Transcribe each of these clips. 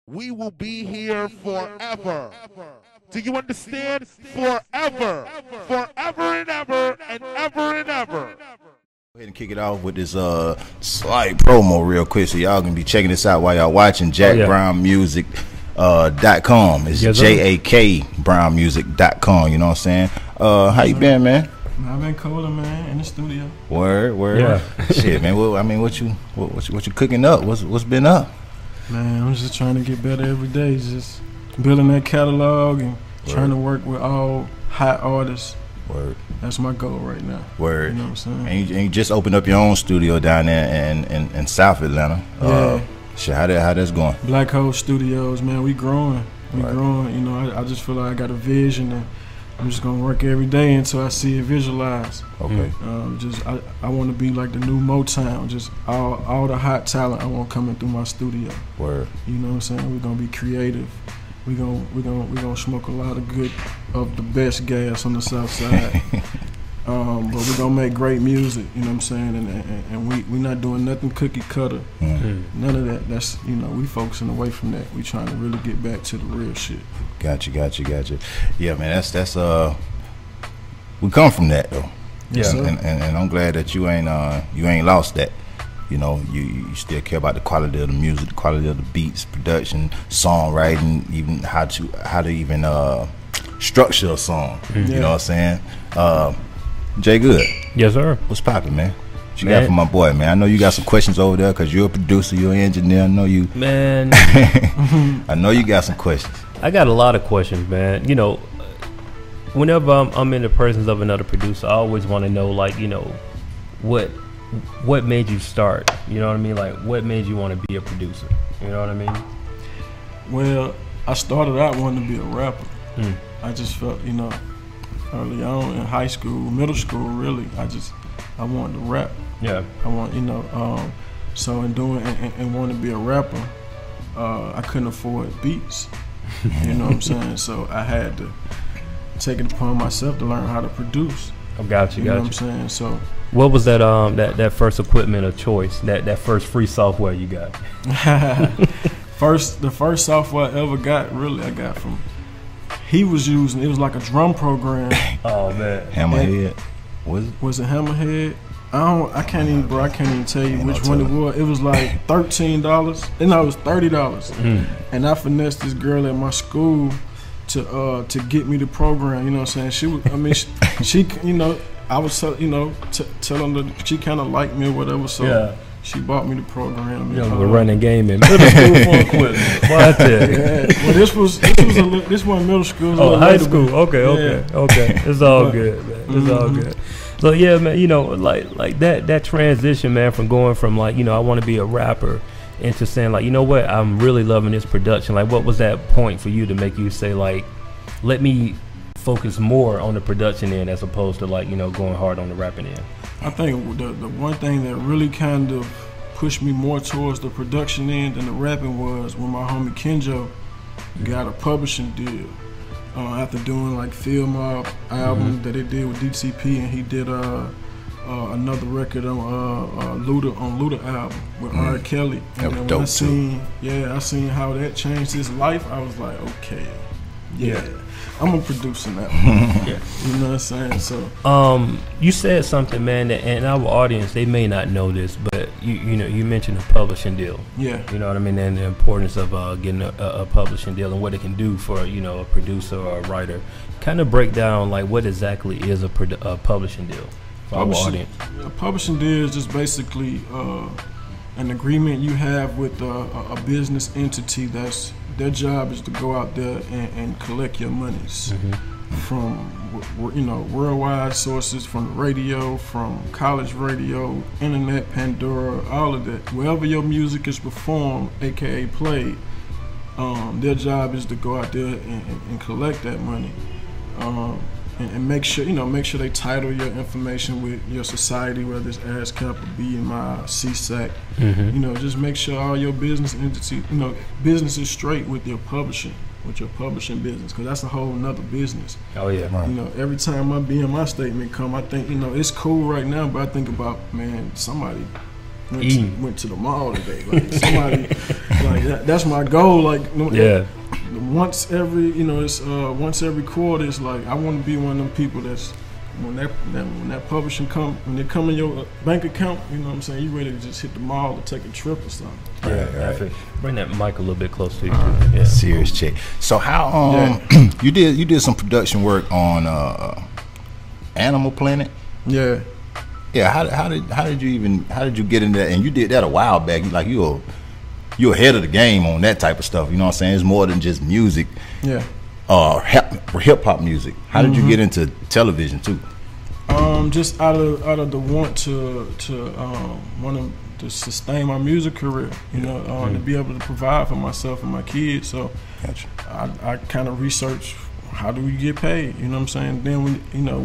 We will be here forever. Do you understand? Forever. Forever and ever and ever and ever. Go ahead and kick it off with this slight promo real quick, so y'all can be checking this out while y'all watching jakbrownmusic.com. It's jakbrownmusic.com, you know what I'm saying? How you been, man? I've been cooling, man, in the studio. Word. Yeah. Shit, man. What you cooking up? What's been up? Man, I'm just trying to get better every day. Just building that catalog and trying to work with all hot artists. Word. That's my goal right now. Word. You know what I'm saying? And you just opened up your own studio down there in South Atlanta. Yeah. Shit, how that's going? Black Hole Studios, man. We growing. Growing. You know, I just feel like I got a vision, and I'm just gonna work every day until I see it visualized. Okay. I want to be like the new Motown. Just all the hot talent I want coming through my studio. Word. You know what I'm saying? We're gonna be creative. We're gonna smoke a lot of the best gas on the South Side. But we're gonna make great music. You know what I'm saying? And we not doing nothing cookie cutter. None of that. That's, you know, we focusing away from that. We trying to really get back to the real shit. Gotcha. Yeah, man. That's we come from that though. Yeah. And I'm glad that you ain't lost that. You know, you still care about the quality of the music, the quality of the beats, production, songwriting, even how to even structure a song. You know what I'm saying? Jay Good. Yes, sir. What's poppin', man? What you got for my boy, man? I know you got some questions over there because you're a producer, you're an engineer. I know you. Man. I know you got some questions. I got a lot of questions, man. You know, whenever I'm in the presence of another producer, I always want to know, like, you know, what made you start? You know what I mean? Like, what made you want to be a producer? You know what I mean? Well, I started out wanting to be a rapper. I just felt, you know, early on in high school, middle school, really, I wanted to rap. Yeah. I want, you know, so in doing and wanting to be a rapper, I couldn't afford beats. You know what I'm saying? So I had to take it upon myself to learn how to produce. Oh, got you. You know what I'm saying? So what was that that first equipment of choice? That first free software you got? The first software I ever got, really, I got from. He was using. It was like a drum program. Oh man, Hammerhead. Was it Hammerhead? I can't even tell you which one it was. It was like $13. And no, it was $30. And I finessed this girl at my school to get me the program. You know what I'm saying? She was. I mean, she you know. I was, you know, telling her she kind of liked me or whatever, so she bought me the program. You know, we're running game in middle school for equipment. Well, this wasn't middle school. Oh, high school. Okay. It's all good, man. It's all good. So yeah, man. You know, like that transition, man, from going from, like, you know, I want to be a rapper into saying, like, you know what, I'm really loving this production. Like, what was that point for you to make you say, like, let me focus more on the production end as opposed to, like, you know, going hard on the rapping end? I think the one thing that really kind of pushed me more towards the production end than the rapping was when my homie Kenjo got a publishing deal after doing like Field Mob album that they did with DCP, and he did another record on Luda album with R. Kelly. And then when I seen how that changed his life, I was like, okay, I'm gonna produce in that one. You know what I'm saying? So you said something, man, that, and our audience, they may not know this, but you know, you mentioned a publishing deal. Yeah. You know what I mean? And the importance of getting a publishing deal and what it can do for, you know, a producer or a writer. Kind of break down, like, what exactly is a publishing deal for our audience. A publishing deal is just basically an agreement you have with a business entity that's their job is to go out there and collect your monies from, you know, worldwide sources, from the radio, from college radio, internet, Pandora, all of that. Wherever your music is performed, aka played, their job is to go out there and collect that money. And make sure they title your information with your society, whether it's ASCAP or BMI, CSAC. You know, just make sure all your business entity, you know, business is straight with your publishing business, because that's a whole nother business. Oh yeah. Right. You know, every time my BMI statement come, I think, you know, it's cool right now, but I think about, man, somebody went to the mall today. Like somebody, like that's my goal. Like once every it's once every quarter. It's like I want to be one of them people that's when that publishing when they come in your bank account, you know what I'm saying, you ready to just hit the mall to take a trip or something. Right. Bring that mic a little bit close to you. Serious check. So how you did some production work on Animal Planet? Yeah. How did you get into that? And you did that a while back. Like you're ahead of the game on that type of stuff. You know what I'm saying? It's more than just music. Yeah. Hip hop music. How did you get into television too? Just out of the want to sustain my music career, to be able to provide for myself and my kids. So Gotcha. I kind of researched how do we get paid. You know what I'm saying? Then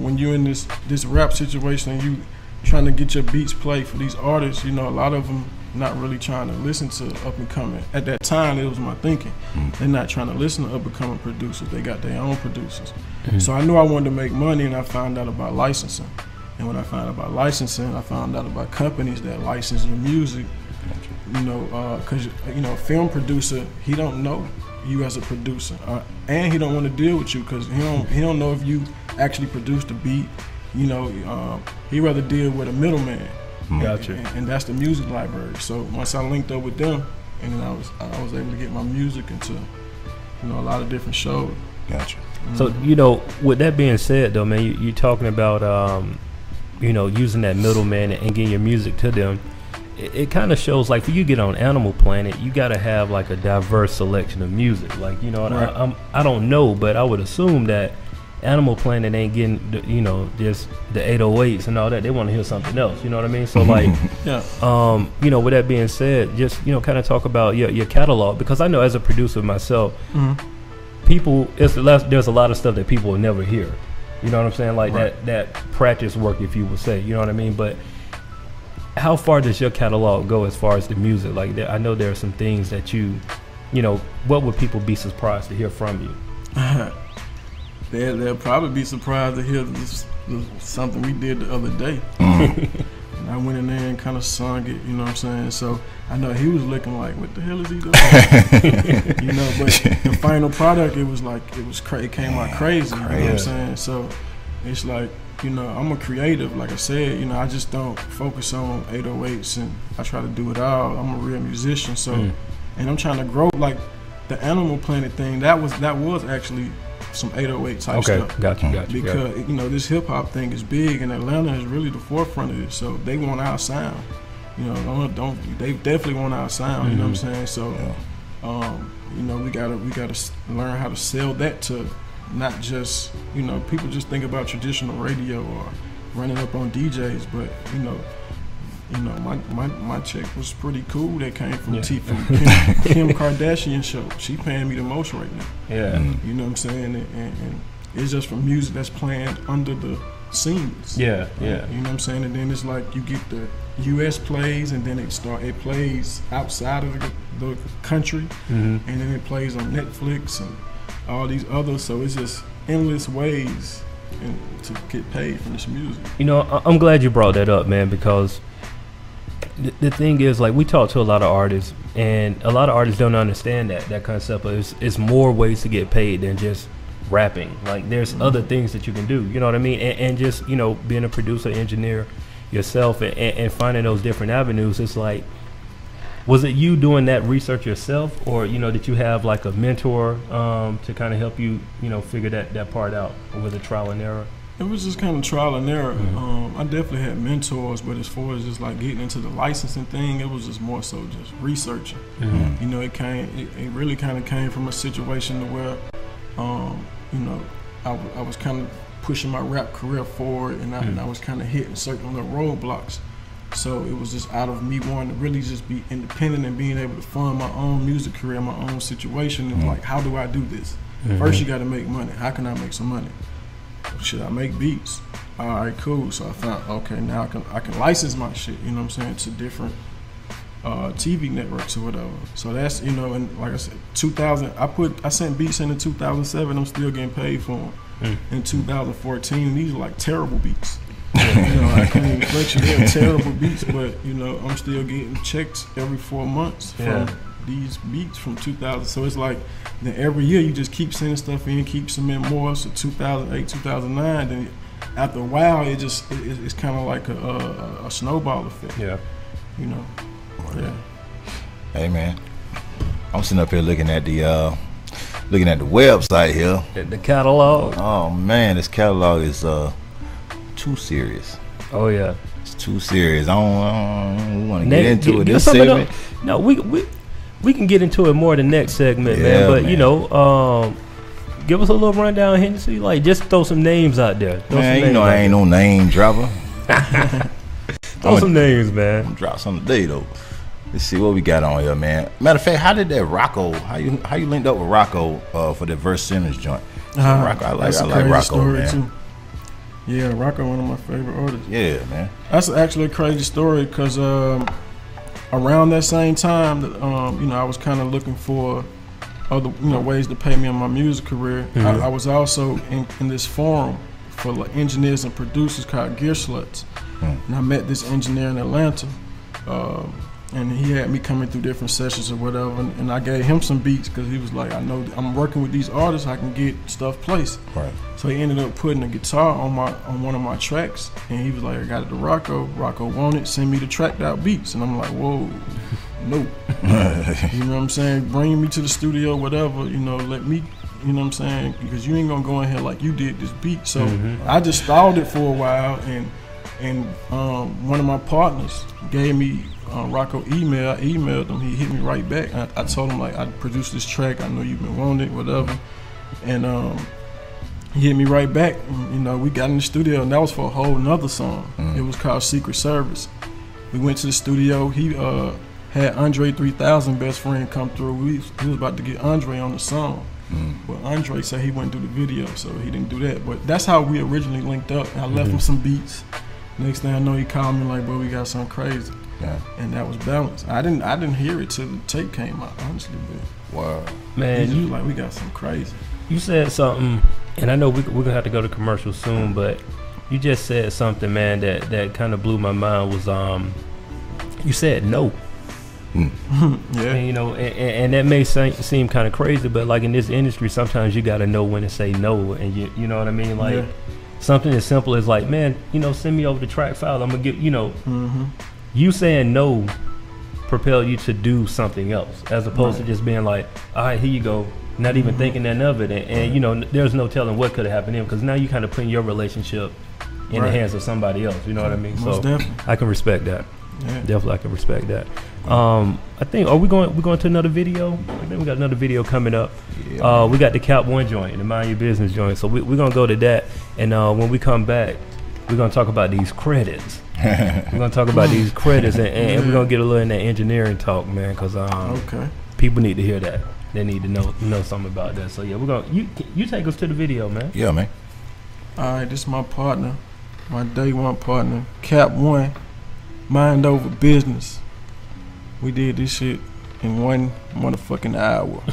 when you're in this rap situation and you trying to get your beats played for these artists, a lot of them not really trying to listen to up and coming. At that time, it was my thinking. They're not trying to listen to up and coming producers. They got their own producers. So I knew I wanted to make money, and I found out about licensing. And when I found out about licensing, I found out about companies that license your music. Because a film producer, he don't know you as a producer, and he don't want to deal with you because he don't know if you actually produced the beat. He rather deal with a middleman. Gotcha. And that's the music library. So once I linked up with them, and then I was able to get my music into a lot of different shows. Gotcha. So with that being said, though, man, you're talking about using that middleman and getting your music to them. It kind of shows, like, for you to get on Animal Planet, you got to have like a diverse selection of music. Like, right. I don't know, but I would assume that Animal Planet ain't getting just the 808s and all that. They want to hear something else. You know what I mean? So like, with that being said, just kind of talk about your catalog, because I know as a producer myself, there's a lot of stuff that people will never hear. You know what I'm saying? Like that practice work, if you would say. You know what I mean? But how far does your catalog go as far as the music? Like, I know there are some things that what would people be surprised to hear from you? They'll probably be surprised to hear something we did the other day. And I went in there and kind of sung it, you know what I'm saying? So I know he was looking like, what the hell is he doing? But the final product, it came out crazy, you know what I'm saying? So it's like, I'm a creative, like I said, I just don't focus on 808s, and I try to do it all. I'm a real musician, so, and I'm trying to grow, like the Animal Planet thing, that was actually some 808 type stuff. Gotcha. Because this hip hop thing is big, and Atlanta is really the forefront of it. So they want our sound. They definitely want our sound. You know what I'm saying? So, we gotta learn how to sell that to not just people just think about traditional radio or running up on DJs, but my check was pretty cool. That came from Kim Kardashian show. She paying me the most right now. Yeah. You know what I'm saying? And it's just from music that's playing under the scenes. Yeah. You know what I'm saying? And then it's like you get the US plays, and then it plays outside of the country, and then it plays on Netflix and all these others. So it's just endless ways to get paid from this music. I'm glad you brought that up, man, because the thing is, like, we talk to a lot of artists, and a lot of artists don't understand that concept. But it's more ways to get paid than just rapping. Like, there's other things that you can do. You know what I mean? And just being a producer, engineer yourself, and finding those different avenues. It's like, was it you doing that research yourself, or did you have like a mentor to kind of help you figure that part out, or was it trial and error? It was just kind of trial and error. I definitely had mentors, but as far as just like getting into the licensing thing, it was just more so just researching. It really kind of came from a situation to where, I was kind of pushing my rap career forward, and I was kind of hitting certain little roadblocks. So it was just out of me wanting to really just be independent and being able to fund my own music career, my own situation. And like, how do I do this? First, you got to make money. How can I make some money? Should I make beats? All right, cool. So I found, okay, now I can license my shit, you know what I'm saying, to different TV networks or whatever. So that's, and like I said, 2000, I sent beats in 2007. I'm still getting paid for them. In 2014, these are like terrible beats. I can't even flex you. They're terrible beats, but I'm still getting checks every 4 months from these beats from 2000. So it's like then every year you just keep sending stuff in, keep submitting more. So 2008, 2009, then after a while it's kind of like a snowball effect. Yeah. Yeah. Hey man, I'm sitting up here looking at the website here. The catalog. Oh man, this catalog is too serious. Oh yeah, it's too serious. I don't want to get into it this segment. No, we can get into it more the next segment, man. But give us a little rundown, HenneC. Like, just throw some names out there. Man, I ain't no name dropper. Throw some names, man. I'm gonna drop some today though. Let's see what we got on here, man. Matter of fact, how did that Rocko? How you linked up with Rocko for the Verse Sinners joint? Rocko, I like Rocko, man. Too. Yeah, Rocko, one of my favorite artists. Yeah, man. That's actually a crazy story because around that same time that I was kind of looking for other ways to pay me on my music career. Mm-hmm. I was also in this forum for like engineers and producers called Gear Sluts, and I met this engineer in Atlanta. And he had me coming through different sessions or whatever, and I gave him some beats because he was like, I know I'm working with these artists, I can get stuff placed. Right. So he ended up putting a guitar on one of my tracks, and he was like, I got it to Rocko. Rocko wanted, send me the tracked out beats, and I'm like, whoa, nope. You know what I'm saying? Bring me to the studio, whatever. Let me. You know what I'm saying? Because you ain't gonna go in here like you did this beat. So I just stalled it for a while, and one of my partners gave me Rocko email. I emailed him. He hit me right back. I told him, like, I produced this track. I know you've been wanting it, whatever. And he hit me right back. And, we got in the studio, and that was for a whole nother song. It was called Secret Service. We went to the studio. He had Andre 3000 best friend come through. He was about to get Andre on the song. But Andre said he wouldn't do the video, so he didn't do that. But that's how we originally linked up. I left him some beats. Next thing I know, he called me like, "Boy, we got something crazy." Yeah. And that was Balance. I didn't hear it till the tape came out, honestly. But wow, man, you like, we got something crazy. You said something, and I know we're gonna have to go to commercial soon, but you just said something, man, that kind of blew my mind. Was you said no. Yeah. And, and that may seem kind of crazy, but like in this industry, sometimes you gotta know when to say no, and you know what I mean, like. Yeah. Something as simple as like, man, send me over the track file. I'm gonna get, you saying no propelled you to do something else, as opposed to just being like, all right, here you go, not even thinking none of it, and there's no telling what could have happened to him, because now you kind of putting your relationship in the hands of somebody else. You know what I mean? Most definitely. I can respect that. Yeah. Definitely, I can respect that. I think we're going to another video. I think we got another video coming up. Yeah. We got the Cap 1 joint, the Mind Your Business joint. So we're gonna go to that, and when we come back, we're gonna talk about these credits. We're gonna talk about these credits, and we're gonna get a little in that engineering talk, man, because people need to hear that. They need to know something about that. So yeah, we're gonna you take us to the video, man. Yeah, man. All right, this is my partner, my day one partner, Cap 1. Mind over business. We did this shit in one motherfucking hour.